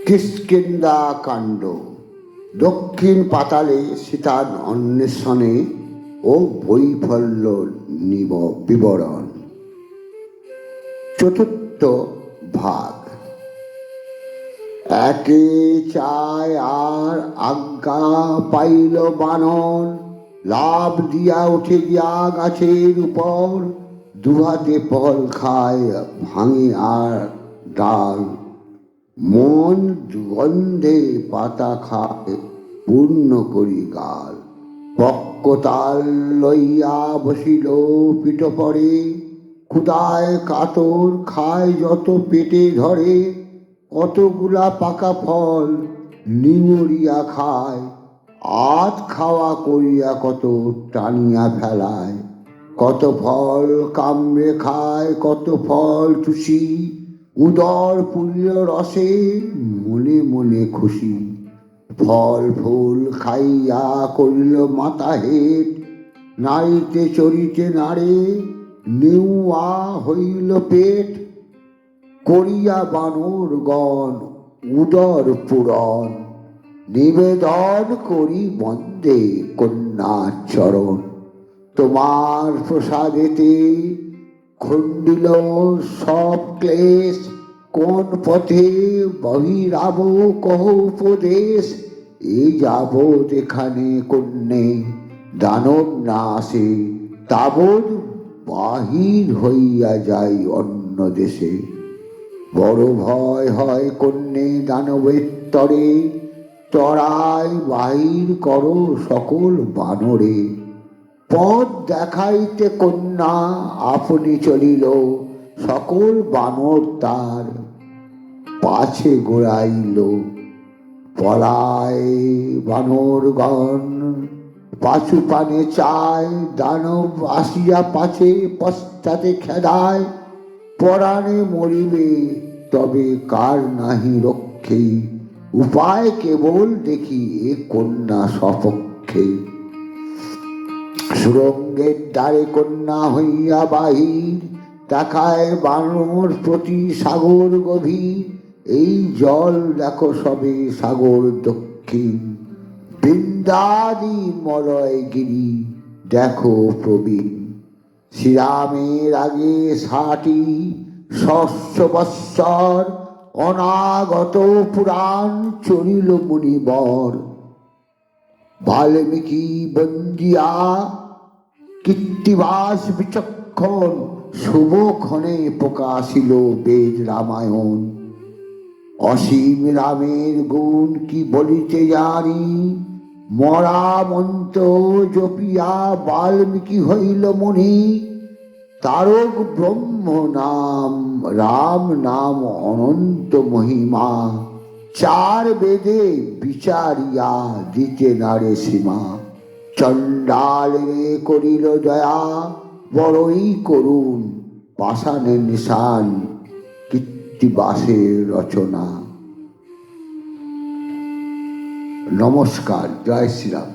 কিষ্কিন্ধা কাণ্ড। দক্ষিণ পাতালে সীতার অন্বেষণে ও বৈফল্য বিবরণ। চতুর্থ ভাগ। একে চায় আর আজ্ঞা পাইল বানর, লাভ দিয়া উঠে গিয়া গাছের উপর, দুহাতে ফল খায় ভাঙে আর ডাল, মন গন্ধে পাতা খায় পূর্ণ করি গাল। পক্কতাল লইয়া বসিল পিঠ পরে, ক্ষুধায় কাতর খায় যত পেটে ধরে, কতগুলা পাকা ফল নিমড়িয়া খায়, আধ খাওয়া করিয়া কত টানিয়া ফেলায়। কত ফল কামড়ে খায়, কত ফল চুষি, উদর পুরিল রসে মনে মনে খুশি। ফল ফুল খাইয়া করিল মাথা হেট, নাড়িতে চড়িতে নাড়ে নেউয়া হইল পেট, করিয়া বানরগণ উদর পূরণ, নিবেদন করি বন্দে কন্যার চরণ। তোমার প্রসাদেতে খণ্ডিল সব ক্লেশ, কোন পথে বহিরাব কহ উপদেশ। এই যাবৎ এখানে কন্যে দানব না আসে, তাবৎ বাহির হইয়া যাই অন্য দেশে। বড় ভয় হয় কন্যে দানবের তরে, তরায় বাহির করো সকল বানরে। পথ দেখাইতে কন্যা আপনি চলিল, সকল বানর তার পাছে গোড়াইল। পলায় বানরগণ পাছু পানে চায়, দানব আসিয়া পাছে পশ্চাতে খেদায়। পরাণে মরিবে তবে কার নাহি রক্ষে, উপায় কেবল দেখি এ কন্যা সপক্ষে। সুরঙ্গের দ্বারে কন্যা হইয়া বাহির, দেখায় বানর প্রতি সাগর গভীর। এই জল দেখো সবে সাগর দক্ষিণ, বৃন্দাদি মলয় গিরি দেখো প্রবীণ। শ্রীরামের আগে 60 সহস্র বৎসর, অনাগত পুরাণ চলিল মুনিবর। বাল্মীকি বন্দিয়া কীর্তিবাস বিচক্ষণ, শুভক্ষণে প্রকাশিল বেদ রামায়ণ। অসীম রামের গুণ কি বলিতে জানি, মরা মন্ত্র জপিয়া বাল্মীকি হইল মুনি। তারক ব্রহ্ম নাম রাম নাম অনন্ত মহিমা, 4 বেদে বিচারিয়া দিতে নারে সীমা। চণ্ডালে করিল দয়া বড়ই করুণ, পাষাণের নিশান কীর্তিবাসের রচনা। নমস্কার, জয় শ্রীরাম।